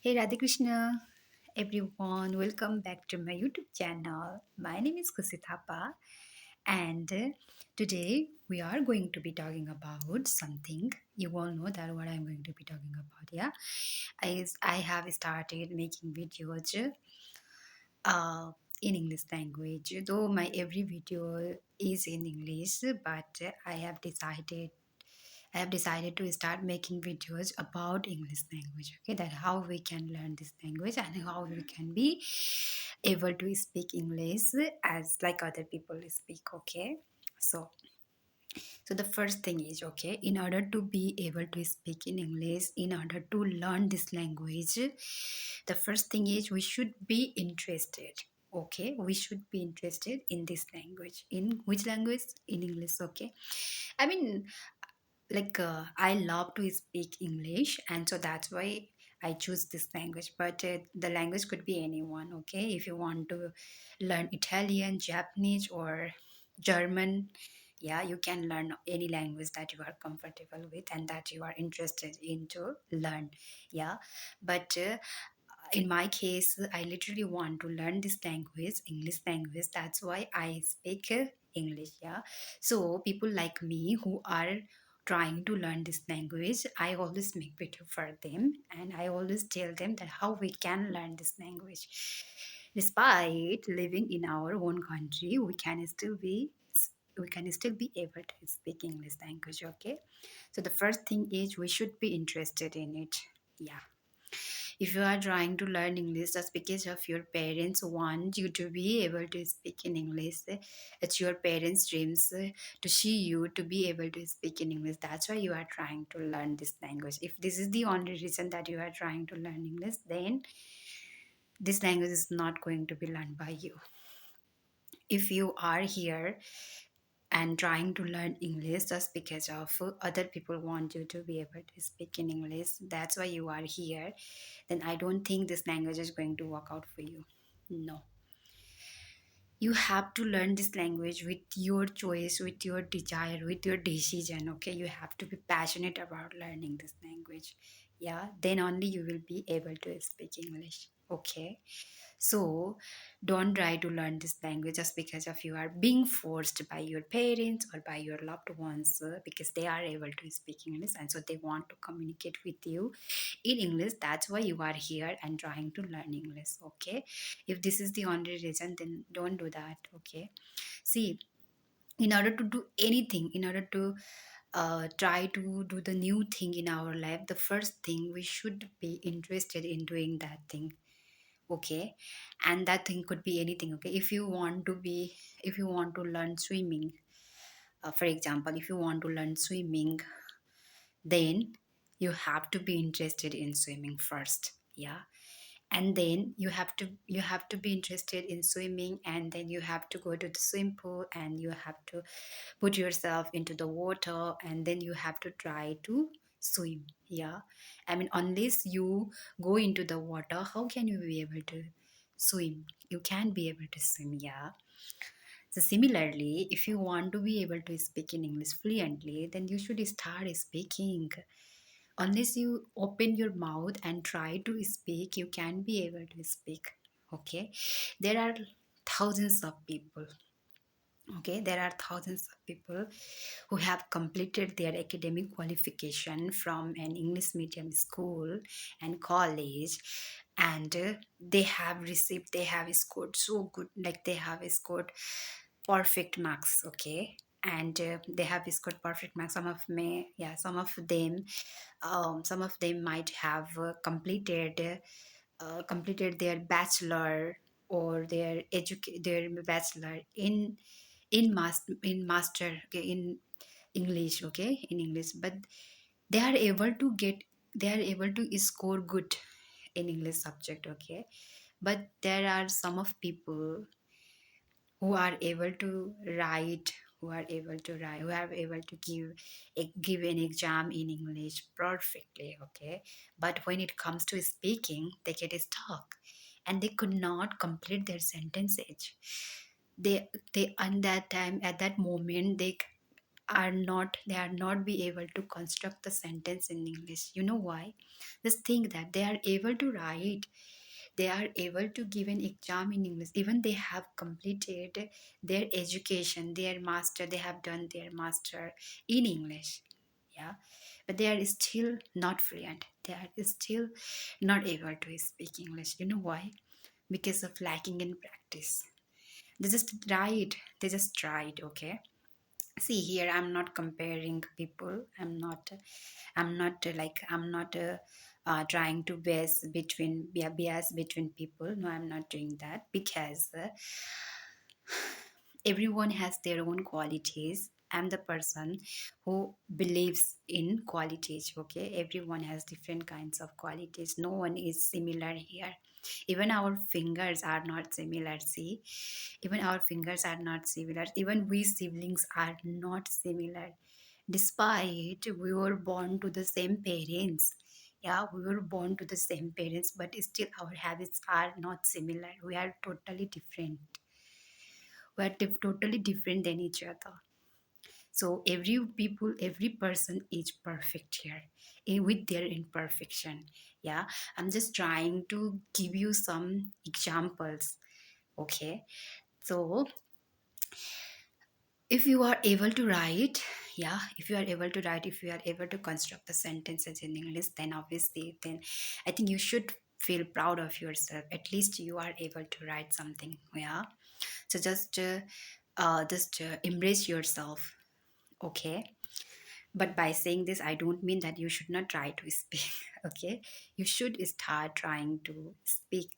Hey Radhe Krishna, everyone, welcome back to my YouTube channel. My name is Kusithapa, and today we are going to be talking about something. You all know that what I'm going to be talking about. Yeah, I have started making videos uh, in English language. Though my every video is in English, but I have decided to start making videos about English language. Okay, that how we can learn this language and how we can be able to speak English as like other people speak. Okay, so so the first thing is, okay, in order to be able to speak in English, in order to learn this language, the first thing is we should be interested. Okay, we should be interested in this language. In which language? In English. Okay, I mean, I love to speak English, and so that's why I choose this language. But the language could be anyone. Okay, if you want to learn Italian, Japanese, or German, yeah, you can learn any language that you are comfortable with and that you are interested in to learn. Yeah, but in my case, I literally want to learn this language, English language. That's why I speak English. Yeah. So people like me who are trying to learn this language, I always make video for them and I always tell them that how we can learn this language. Despite living in our own country, we can still be able to speak English language. Okay. So the first thing is we should be interested in it. Yeah, if you are trying to learn English just because of your parents want you to be able to speak in English, it's your parents' dreams to see you to be able to speak in English. That's why you are trying to learn this language. If this is the only reason that you are trying to learn English, then this language is not going to be learned by you. If you are here and trying to learn English just because of other people want you to be able to speak in English, that's why you are here, then I don't think this language is going to work out for you. No. You have to learn this language with your choice, with your desire, with your decision. Okay, you have to be passionate about learning this language. Yeah, then only you will be able to speak English. Okay, so don't try to learn this language just because of you are being forced by your parents or by your loved ones, because they are able to speak English and so they want to communicate with you in English. That's why you are here and trying to learn English. Okay, if this is the only reason, then don't do that. Okay, see, in order to do anything, in order to try to do the new thing in our life, the first thing we should be interested in doing that thing. Okay, and that thing could be anything. Okay, if you want to learn swimming, for example, if you want to learn swimming, then you have to be interested in swimming first. Yeah, and then you have to be interested in swimming, and then you have to go to the swim pool and you have to put yourself into the water and then you have to try to swim. Yeah, I mean, unless you go into the water, how can you be able to swim? You can't be able to swim. Yeah, so similarly, if you want to be able to speak in English fluently, then you should start speaking. Unless you open your mouth and try to speak, you can be able to speak. Okay, there are thousands of people. Okay, there are thousands of people who have completed their academic qualification from an English medium school and college, and they have scored so good, like they have scored perfect marks. Okay, and they have scored perfect marks. Some of them might have completed their bachelor or their bachelor in master, okay, in English. Okay, in English, but they are able to get they are able to score good in English subject. Okay, but there are some of people who are able to write who are able to give an exam in English perfectly. Okay, but when it comes to speaking, they get stuck and they could not complete their sentences. They at that time, at that moment, are not be able to construct the sentence in English. You know why? Just think that they are able to write, they are able to give an exam in English, even they have completed their education, their master, they have done their master in English. Yeah, but they are still not fluent, they are still not able to speak English. You know why? Because of lacking in practice. They just tried, okay. See here, I'm not comparing people, I'm not trying to bias between people. No, I'm not doing that, because everyone has their own qualities. I'm the person who believes in qualities, okay. Everyone has different kinds of qualities, no one is similar here. Even our fingers are not similar, see. Even our fingers are not similar, even we siblings are not similar, despite we were born to the same parents. Yeah, we were born to the same parents, but still our habits are not similar, we are totally different. We are totally different than each other. So every person is perfect here, with their imperfection. Yeah, I'm just trying to give you some examples. Okay, so if you are able to write, yeah, if you are able to write, if you are able to construct the sentences in English, then obviously, then I think you should feel proud of yourself. At least you are able to write something. Yeah, so just embrace yourself, okay. But by saying this, I don't mean that you should not try to speak. Okay, you should start trying to speak,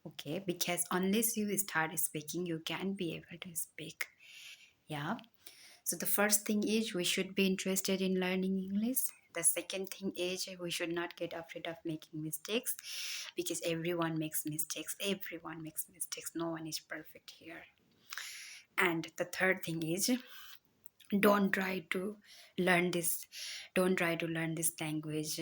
okay, because unless you start speaking, you can be able to speak. Yeah, so the first thing is we should be interested in learning English. The second thing is we should not get afraid of making mistakes, because everyone makes mistakes. Everyone makes mistakes, no one is perfect here. And the third thing is, don't try to learn this don't try to learn this language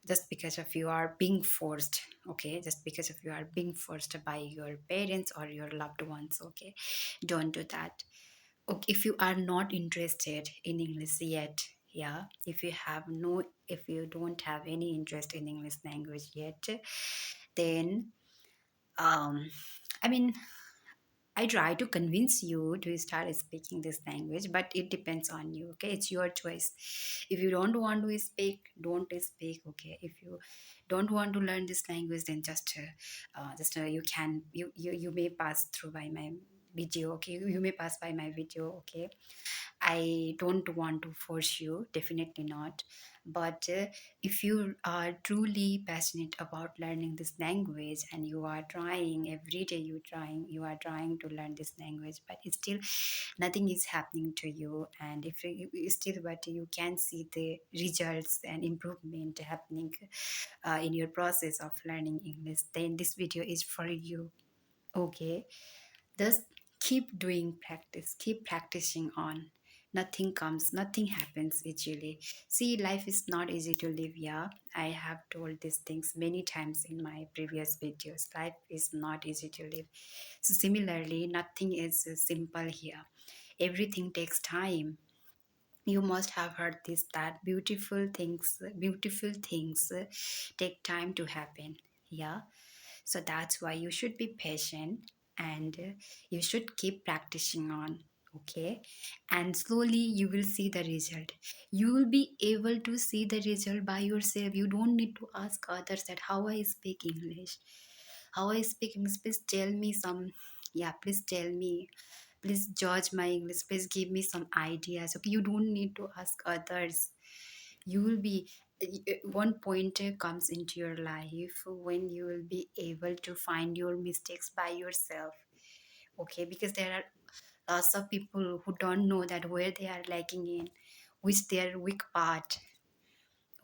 just because of you are being forced, okay, just because of you are being forced by your parents or your loved ones, okay. Don't do that. Okay, if you are not interested in English yet, yeah, if you don't have any interest in English language yet, then um I mean, I try to convince you to start speaking this language, but it depends on you. Okay, it's your choice. If you don't want to speak, don't speak. Okay, if you don't want to learn this language, then you may pass through by my video. Okay, you may pass by my video. Okay, I don't want to force you, definitely not. But if you are truly passionate about learning this language and you are trying every day, you are trying to learn this language, but it's still nothing is happening to you, and if still, but you can see the results and improvement happening in your process of learning English, then this video is for you. Okay, just keep doing practice, keep practicing on. Nothing happens easily. See, life is not easy to live, yeah. I have told these things many times in my previous videos. Life is not easy to live. So similarly, nothing is simple here. Everything takes time. You must have heard this, that beautiful things take time to happen. Yeah, so that's why you should be patient, and you should keep practicing on, okay. And slowly you will see the result. You will be able to see the result by yourself. You don't need to ask others that how I speak English, how I speak English, please tell me some, yeah, please tell me, please judge my English, please give me some ideas. Okay, you don't need to ask others. You will be one point comes into your life when you will be able to find your mistakes by yourself, okay, because there are lots of people who don't know that where they are lacking in, which their weak part,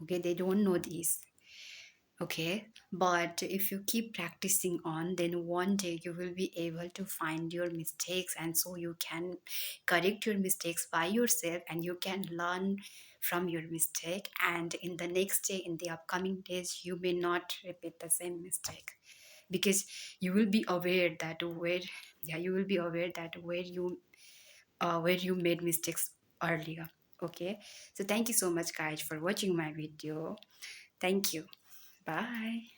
okay, they don't know this, okay. But if you keep practicing on, then one day you will be able to find your mistakes, and so you can correct your mistakes by yourself, and you can learn from your mistake, and in the next day, in the upcoming days, you may not repeat the same mistake, because you will be aware that where, yeah, you will be aware that where you made mistakes earlier. Okay, so thank you so much guys for watching my video. Thank you. Bye.